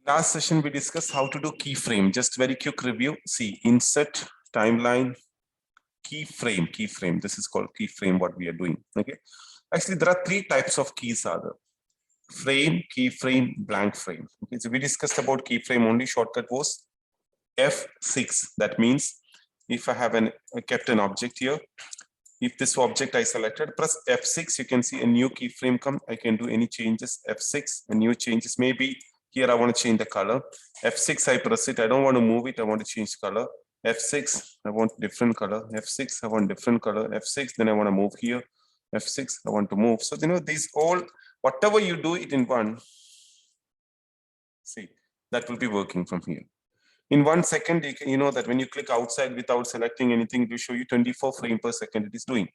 Last session, we discussed how to do keyframe. Just very quick review. See, insert, timeline, keyframe. This is called keyframe, what we are doing. Okay. Actually, there are three types of keys are there. Frame, keyframe, blank frame. Okay. So we discussed about keyframe only. Shortcut was F6. That means if I have kept an object here, if this object I selected, press F6, you can see a new keyframe come. I can do any changes. F6, a new changes. Maybe here I want to change the color. F6, I press it. I don't want to move it. I want to change color. F6, I want different color. F6, I want different color. F6, then I want to move here. F6, I want to move. So, these all, whatever you do it in one, see, that will be working from here. In 1 second, you know that when you click outside without selecting anything, it will show you 24 frames per second it is doing.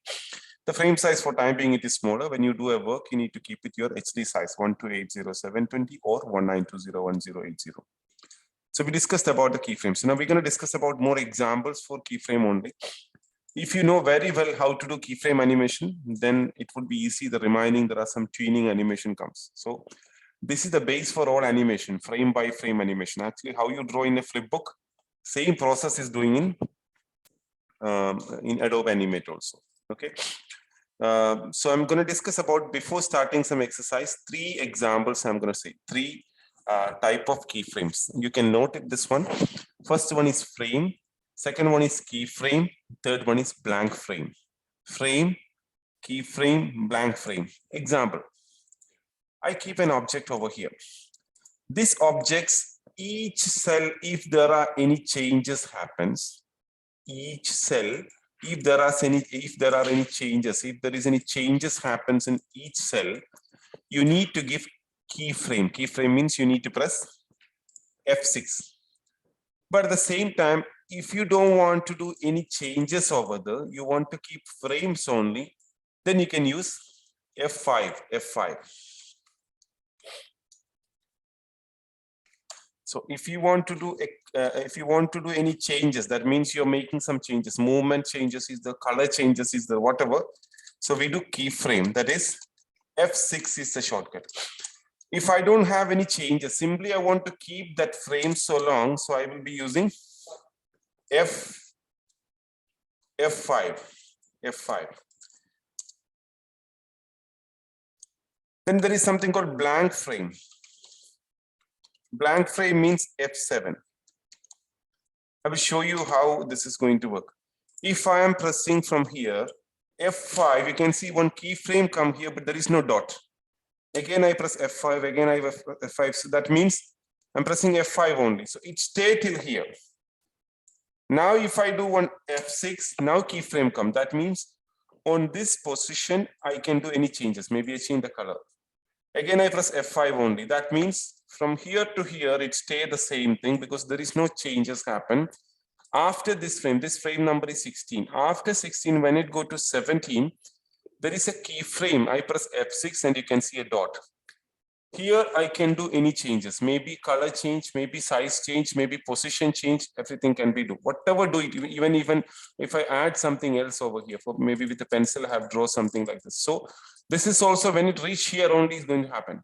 The frame size for time being, it is smaller. When you do a work, you need to keep it your HD size 1280-720 or 1920-1080. So we discussed about the keyframes. So now we're going to discuss about more examples for keyframe only. If you know very well how to do keyframe animation, then it would be easy. The remaining, there are some tuning animation comes. So this is the base for all animation, frame by frame animation. Actually, how you draw in a flipbook, same process is doing in Adobe Animate also. Okay. So I'm going to discuss about, before starting some exercise, 3 examples. I'm going to say 3 type of keyframes. You can note it, this one. First one is frame. Second one is keyframe. Third one is blank frame. Frame, keyframe, blank frame. Example. I keep an object over here. This objects, each cell, if there are any changes happens, each cell, if there are any changes, if there is any changes happens in each cell, you need to give keyframe. Keyframe means you need to press F6. But at the same time, if you don't want to do any changes over there, you want to keep frames only, then you can use F5. So if you want to do any changes, that means you're making some changes, movement changes, is the color changes, is the whatever. So we do keyframe, that is F6 is the shortcut. If I don't have any changes, simply I want to keep that frame so long, so I will be using F5. Then there is something called blank frame. Blank frame means F7. I will show you how this is going to work. If I am pressing from here, F5, you can see one keyframe come here, but there is no dot. Again, I press F5, again I have F5. So that means I'm pressing F5 only. So it stay till here. Now, if I do one F6, now keyframe come. That means on this position, I can do any changes. Maybe I change the color. Again, I press F5 only. That means from here to here, it stay the same thing because there is no changes happen. After this frame number is 16. After 16, when it go to 17, there is a keyframe. I press F6 and you can see a dot. Here I can do any changes, maybe color change, maybe size change, maybe position change, everything can be do. Whatever do it, even if I add something else over here, for maybe with a pencil, I have draw something like this. So this is also when it reach here only is going to happen.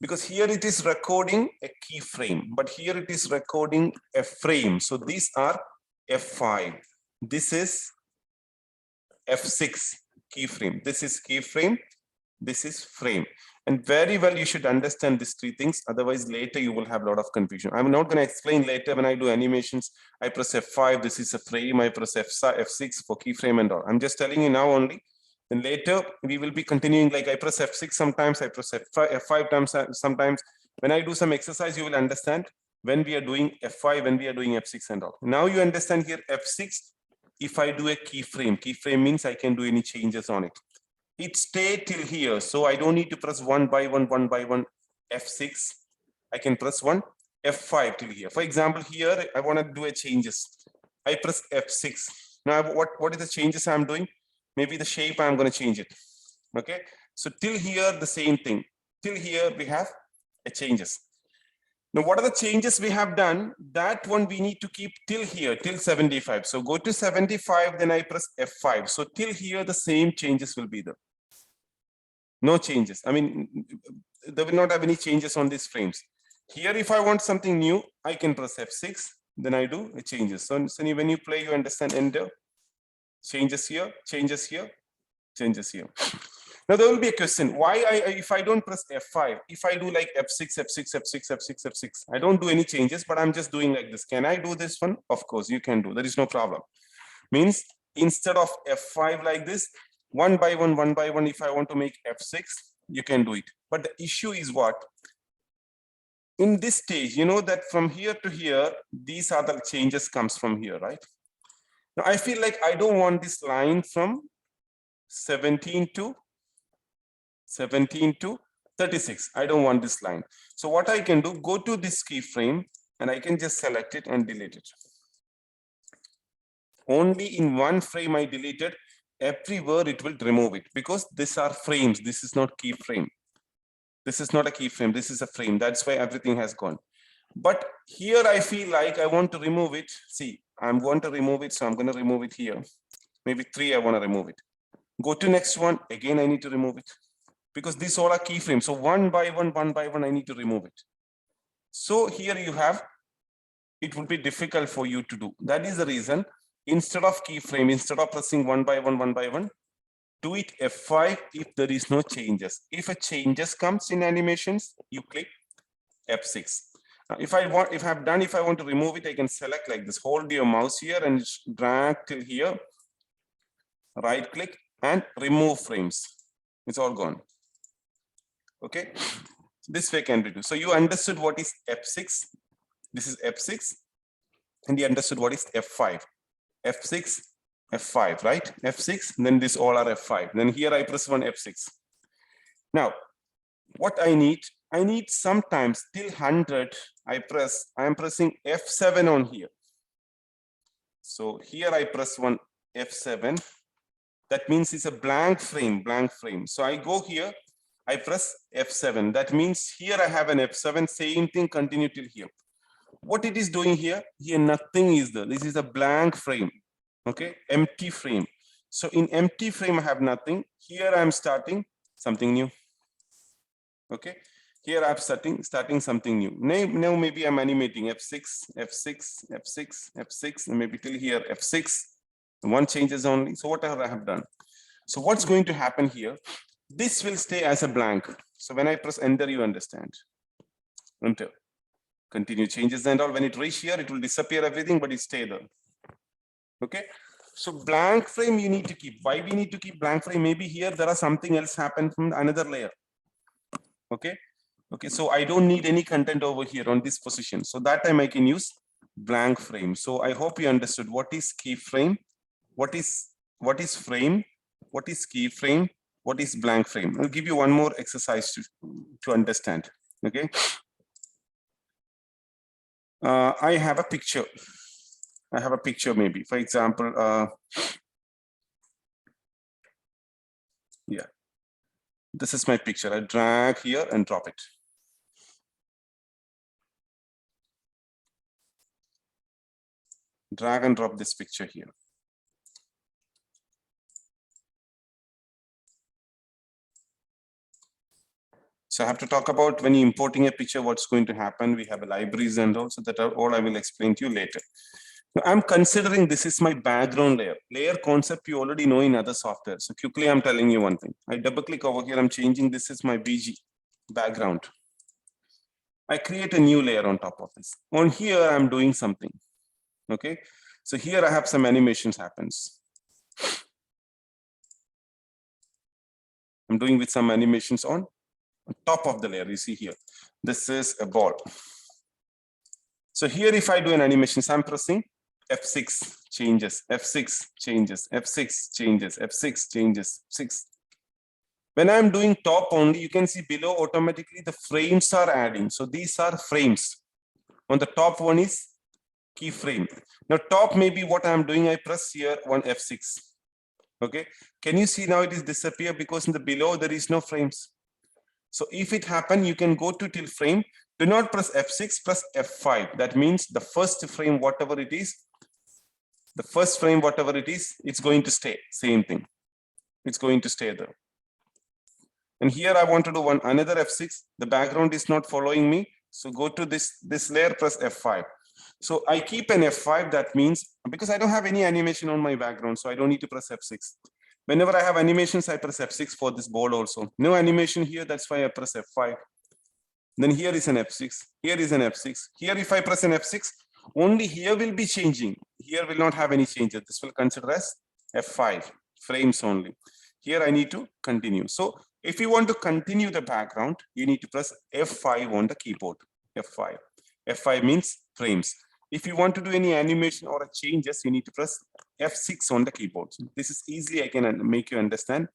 Because here it is recording a keyframe, but here it is recording a frame. So these are F5. This is F6 keyframe. This is keyframe. This is frame. And very well, you should understand these 3 things. Otherwise, later you will have a lot of confusion. I'm not going to explain later when I do animations. I press F5. This is a frame. I press F6 for keyframe and all. I'm just telling you now only. Then later we will be continuing, like I press F6 sometimes, I press F5 times sometimes. When I do some exercise, you will understand when we are doing F5, when we are doing F6 and all. Now you understand here F6, if I do a keyframe means I can do any changes on it. It stay till here, so I don't need to press one by one F6. I can press one F5 till here. For example, here I want to do a changes. I press F6. Now what is the changes I'm doing? Maybe the shape I'm going to change it. Okay, so till here the same thing. Till here we have a changes. Now what are the changes we have done? That one we need to keep till here, till 75. So go to 75, then I press F5. So till here the same changes will be there. No changes. I mean, they will not have any changes on these frames. Here, if I want something new, I can press F6, then I do it changes. So when you play, you understand, enter, changes here, changes here, changes here. Now there will be a question, why if I don't press F5, if I do like F6, F6, F6, F6, F6, I don't do any changes, but I'm just doing like this. Can I do this one? Of course, you can do, there is no problem. Means instead of F5 like this, one by one, if I want to make F6, you can do it. But the issue is what? In this stage, you know that from here to here, these are the changes comes from here, right? Now I feel like I don't want this line from 17 to 36. I don't want this line. So what I can do, go to this keyframe and I can just select it and delete it. Only in one frame I deleted, everywhere it will remove it because these are frames. This is not keyframe. This is not a keyframe. This is a frame. That's why everything has gone. But here I feel like I want to remove it. See, I'm going to remove it. So I'm going to remove it here. Maybe 3, I want to remove it. Go to next one. Again, I need to remove it because these all are keyframes. So one by one, I need to remove it. So here you have, it would be difficult for you to do. That is the reason, instead of keyframe, instead of pressing one by one, do it F5 if there is no changes. If a changes comes in animations, you click F6. Now, if I want to remove it, I can select like this. Hold your mouse here and drag till here. Right click and remove frames. It's all gone. Okay. This way can be do. So you understood what is F6. This is F6. And you understood what is F5. F6. F5, right? F6, then this all are F5. Then here I press one F6. Now, what I need sometimes till 100, I am pressing F7 on here. So here I press one F7. That means it's a blank frame. So I go here, I press F7. That means here I have an F7, same thing, continue till here. What it is doing here? Here nothing is there. This is a blank frame. Okay, empty frame. So in empty frame, I have nothing. Here I'm starting something new. Okay, here I'm starting something new. Now maybe I'm animating F6, F6, F6, F6, and maybe till here F6. One changes only. So whatever I have done. So what's going to happen here? This will stay as a blank. So when I press enter, you understand. Enter. Continue changes and all. When it reach here, it will disappear everything, but it stay there. Okay, so blank frame you need to keep. Why we need to keep blank frame? Maybe here there are something else happened from another layer. Okay, so I don't need any content over here on this position. So that time I can use blank frame. So I hope you understood what is keyframe, what is frame, what is keyframe, what is blank frame. I'll give you one more exercise to understand. Okay, I have a picture. Maybe, for example, yeah, this is my picture. I drag here and drop it. Drag and drop this picture here. So I have to talk about when you're importing a picture, what's going to happen. We have libraries and also that are all I will explain to you later. I'm considering this is my background layer. Layer concept you already know in other software. So quickly, I'm telling you one thing. I double click over here. I'm changing. This is my BG background. I create a new layer on top of this. On here, I'm doing something. Okay. So here I have some animations happens. I'm doing with some animations on top of the layer. You see here. This is a ball. So here, if I do an animation, so I'm pressing F6 changes, F6 changes, F6 changes, F6 changes, 6. When I'm doing top only, you can see below automatically the frames are adding. So these are frames. On the top one is keyframe. Now top maybe what I'm doing, I press here one F6. Okay. Can you see now it is disappear because in the below there is no frames. So if it happen, you can go to till frame. Do not press F6, press F5. That means the first frame, whatever it is, it's going to stay. Same thing. It's going to stay there. And here I want to do another F6. The background is not following me. So go to this layer, press F5. So I keep an F5. That means because I don't have any animation on my background, so I don't need to press F6. Whenever I have animations, I press F6 for this board also. No animation here, that's why I press F5. Then here is an F6. Here is an F6. Here, if I press an F6, only here will be changing. Here will not have any changes. This will consider as F5 frames only. Here I need to continue. So if you want to continue the background, you need to press F5 on the keyboard. F5. F5 means frames. If you want to do any animation or changes, you need to press F6 on the keyboard. So this is easily I can make you understand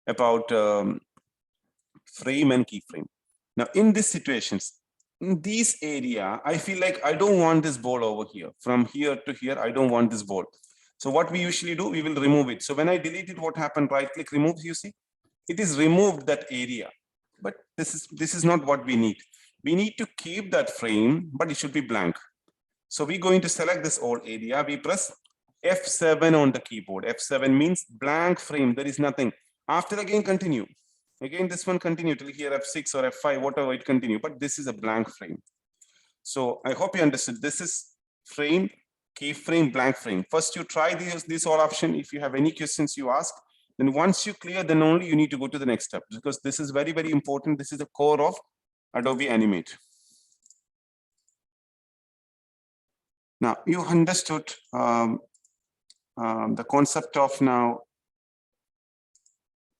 about frame and keyframe. Now in these situations, in this area, I feel like I don't want this ball over here. From here to here, I don't want this ball. So what we usually do, we will remove it. So when I delete it, what happened? Right click, remove, you see, it is removed that area. But this is not what we need. We need to keep that frame, but it should be blank. So we're going to select this whole area. We press F7 on the keyboard. F7 means blank frame. There is nothing. After again continue. Again, this one continue till here F6 or F5, whatever it continue. But this is a blank frame. So I hope you understood. This is frame, keyframe, blank frame. First, you try this all option. If you have any questions, you ask. Then once you clear, then only you need to go to the next step, because this is very, very important. This is the core of Adobe Animate. Now you understood the concept of now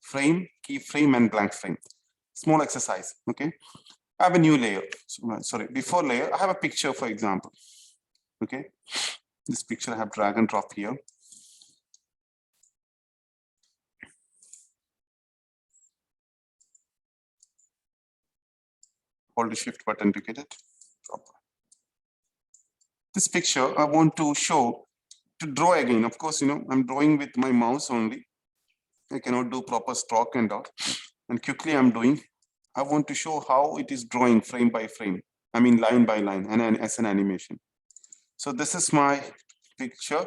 frame, keyframe, and blank frame. Small exercise. Okay, I have a new layer. Sorry, before layer, I have a picture, for example. Okay, this picture I have drag and drop here. Hold the shift button to get it. Drop. This picture I want to show, to draw again. Of course, I'm drawing with my mouse only. I cannot do proper stroke and all. And quickly I'm doing. I want to show how it is drawing frame by frame. I mean line by line and as an animation. So this is my picture.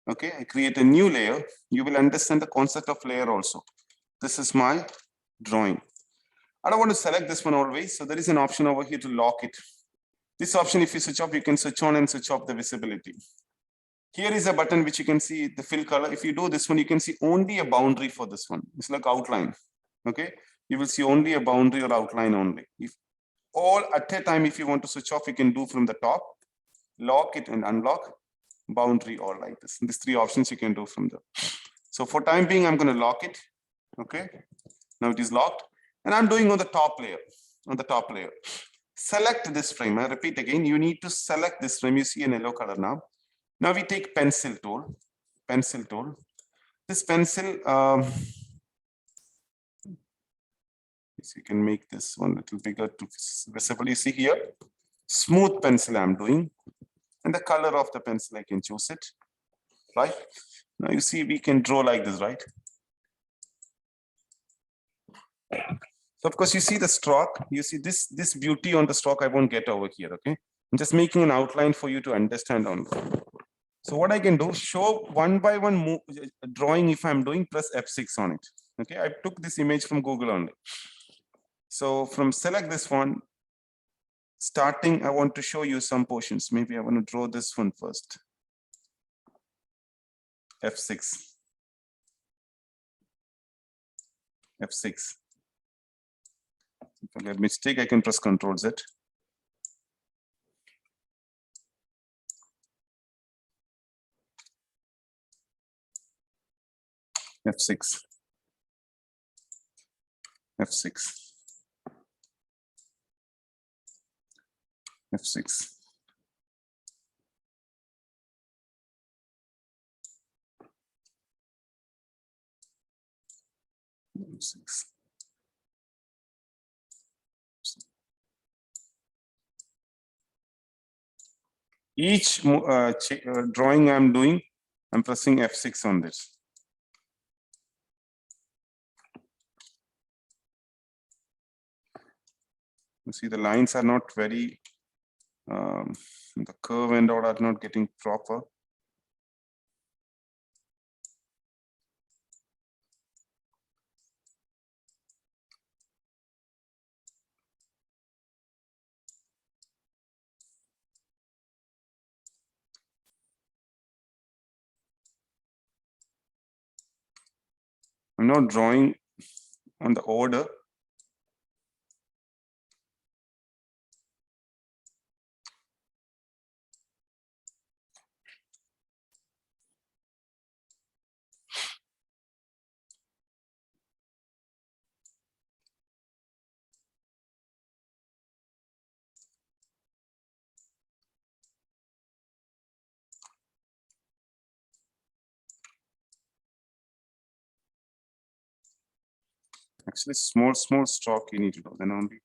Okay, I create a new layer. You will understand the concept of layer also. This is my drawing. I don't want to select this one always. So there is an option over here to lock it. This option, if you switch off, you can switch on and switch off the visibility. Here is a button which you can see the fill color. If you do this one, you can see only a boundary for this one. It's like outline. Okay, you will see only a boundary or outline only. If all at a time, if you want to switch off, you can do from the top, lock it and unlock, boundary, or like this. These three options you can do from there. So for time being, I'm going to lock it. Okay, now it is locked, and I'm doing on the top layer. On the top layer, select this frame. I repeat again, you need to select this frame. You see an yellow color now. Now we take pencil tool. Pencil tool. This pencil. You can make this one a little bigger to visible. You see here, smooth pencil I'm doing, and the color of the pencil I can choose it. Right now, you see we can draw like this, right? So of course you see the stroke. You see this beauty on the stroke. I won't get over here. Okay, I'm just making an outline for you to understand on. So what I can do, show one by one move, drawing. If I'm doing, press F6 on it. Okay, I took this image from Google only. So from select this one, starting, I want to show you some portions. Maybe I want to draw this one first. F6. F6. If I get a mistake, I can press Control Z. F6. F6. F6. F6. Each drawing I'm doing, I'm pressing F6 on this. You see the lines are not very, the curve and all are not getting proper. I'm not drawing on the order. Actually, small stroke you need to do, then only.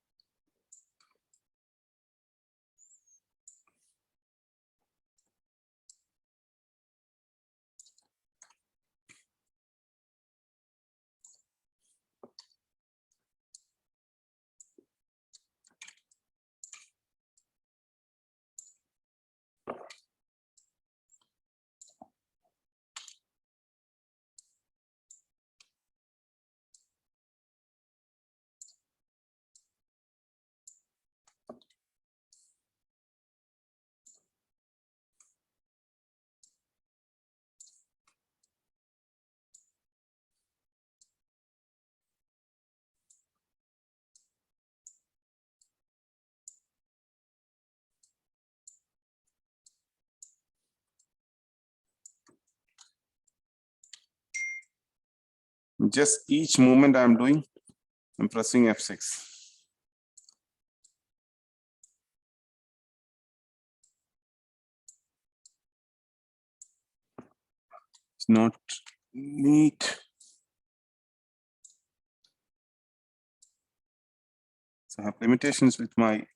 Just each movement I'm doing, I'm pressing F6. It's not neat. So I have limitations with my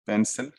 pencil.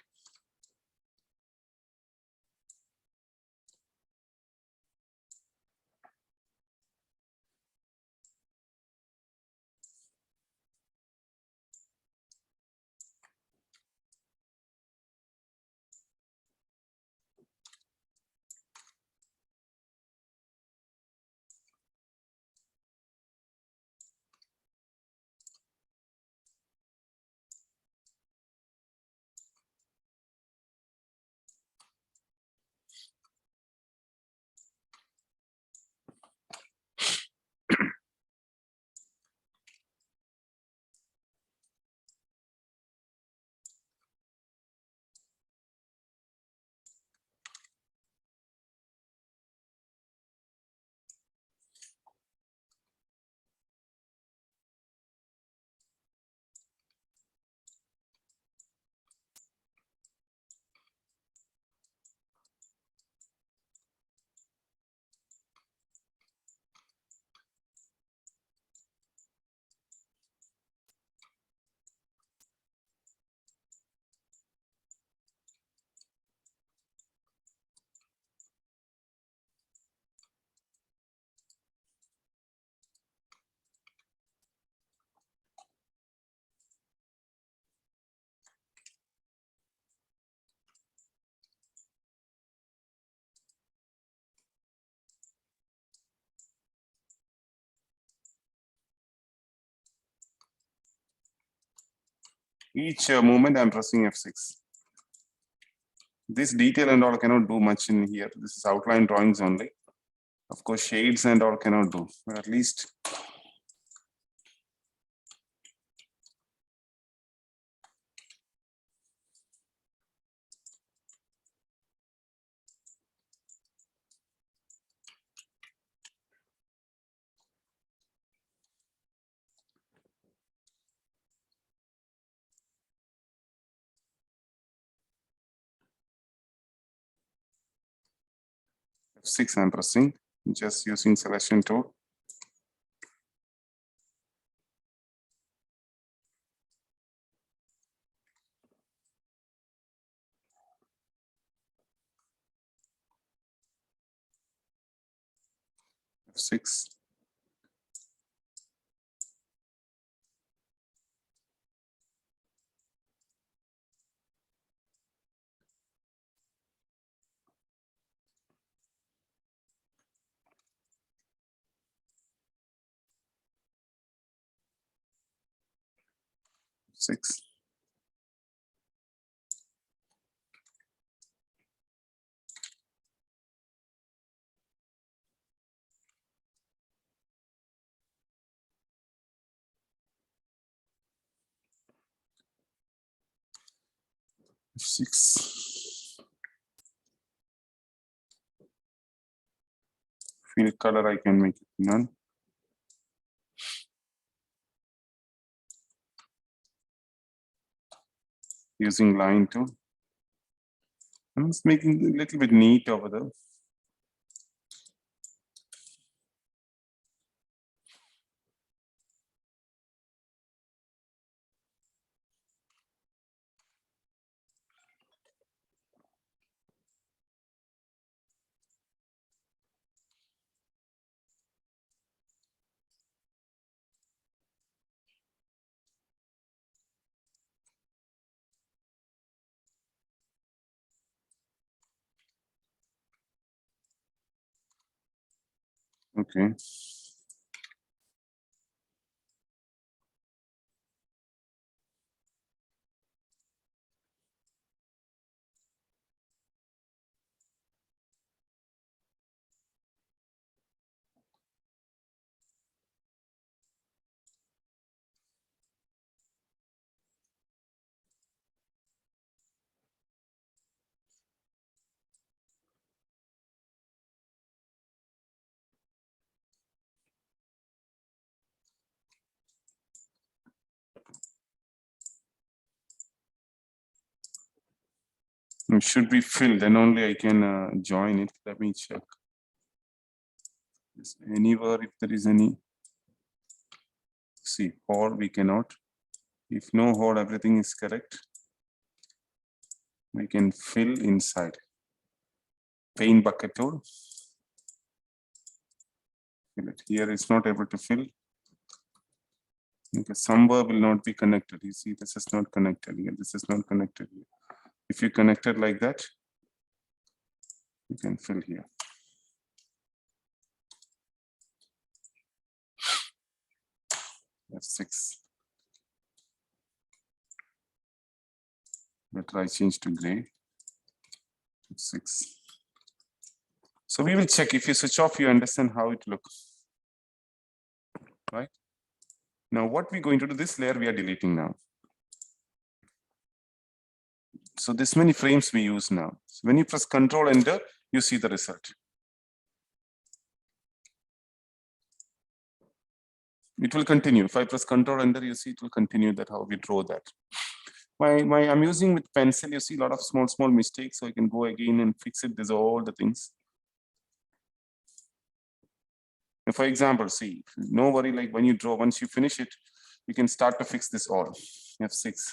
Each movement I'm pressing F6. This detail and all cannot do much in here. This is outline drawings only. Of course, shades and all cannot do, but at least F6 I'm pressing, just using selection tool. F6. Six. F6. Fill color, I can make it none. Using line tool. I'm just making it a little bit neat over there. Okay. It should be filled, then only I can join it. Let me check. Is anywhere if there is any. See, hole we cannot. If no hole, everything is correct. We can fill inside. Paint bucket tool. Fill it. Here it's not able to fill. Because somewhere will not be connected. You see, this is not connected here. This is not connected here. If you connect it like that, you can fill here. F6. Better I change to gray. F6. So we will check. If you switch off, you understand how it looks. Right? Now what we're going to do, this layer we are deleting now. So this many frames we use now. So when you press Control Enter, you see the result. It will continue. If I press Control Enter, you see it will continue. That how we draw that. I'm using with pencil. You see a lot of small mistakes. So I can go again and fix it. There's all the things. And for example, see, no worry. Like when you draw, once you finish it, you can start to fix this all. F6.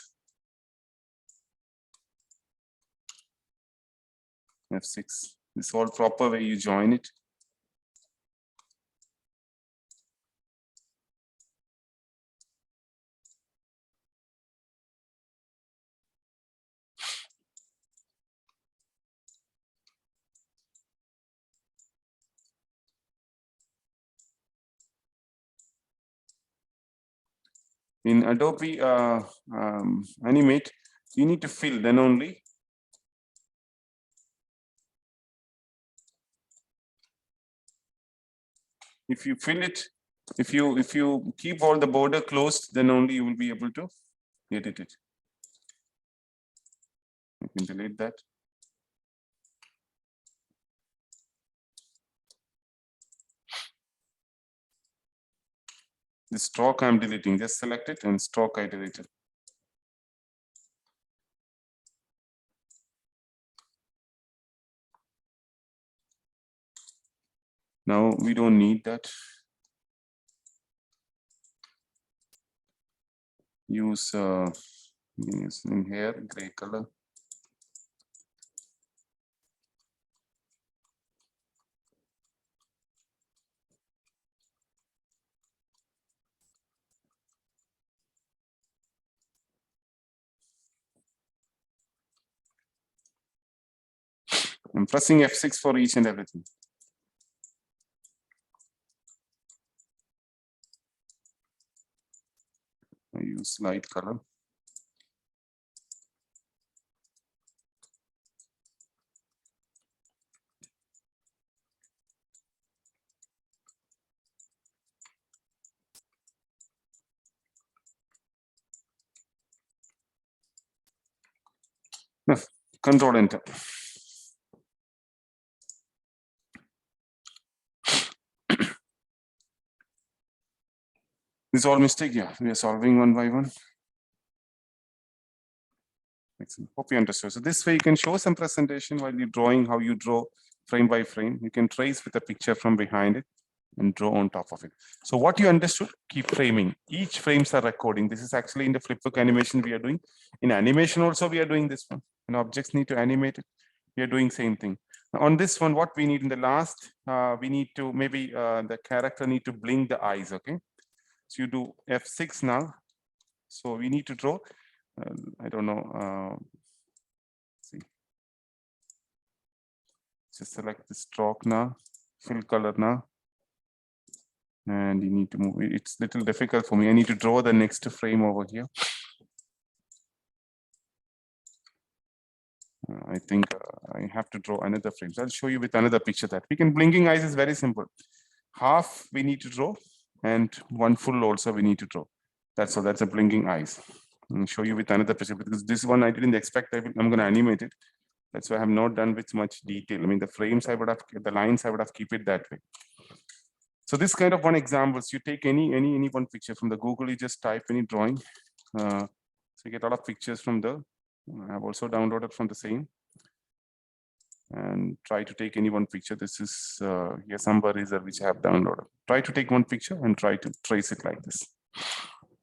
F6. This all proper way you join it. In Adobe Animate, you need to fill, then only. If you fill it, if you keep all the border closed, then only you will be able to edit it. You can delete that. The stroke I'm deleting, just select it and stroke I deleted. Now we don't need that. Use in here, gray color. I'm pressing F6 for each and everything. I use light color. Now Control Enter. This is all mistake. Yeah, we are solving one by one. Excellent. Hope you understood. So this way you can show some presentation while you're drawing, how you draw frame by frame. You can trace with a picture from behind it and draw on top of it. So what you understood, keep framing. Each frames are recording. This is actually in the flipbook animation we are doing. In animation also we are doing this one. And objects need to animate it. We are doing same thing. Now on this one, what we need in the last, we need to maybe the character need to blink the eyes, okay? So you do F6 now. So we need to draw, I don't know, see. Just select the stroke now, fill color now. And you need to move. It's a little difficult for me. I need to draw the next frame over here. I think I have to draw another frame. So I'll show you with another picture that we can. Blinking eyes is very simple. Half we need to draw, and one full also we need to draw. That's all. That's a blinking eyes. I'll show you with another picture because this one I didn't expect. I'm going to animate it. That's why I have not done with much detail. I mean, the frames I would have, the lines I would have keep it that way. So this kind of one examples, you take any one picture from the Google, you just type any drawing. So you get a lot of pictures from the, I have also downloaded from the same. And try to take any one picture. This is here some eraser which I have downloaded. Try to take one picture and try to trace it like this.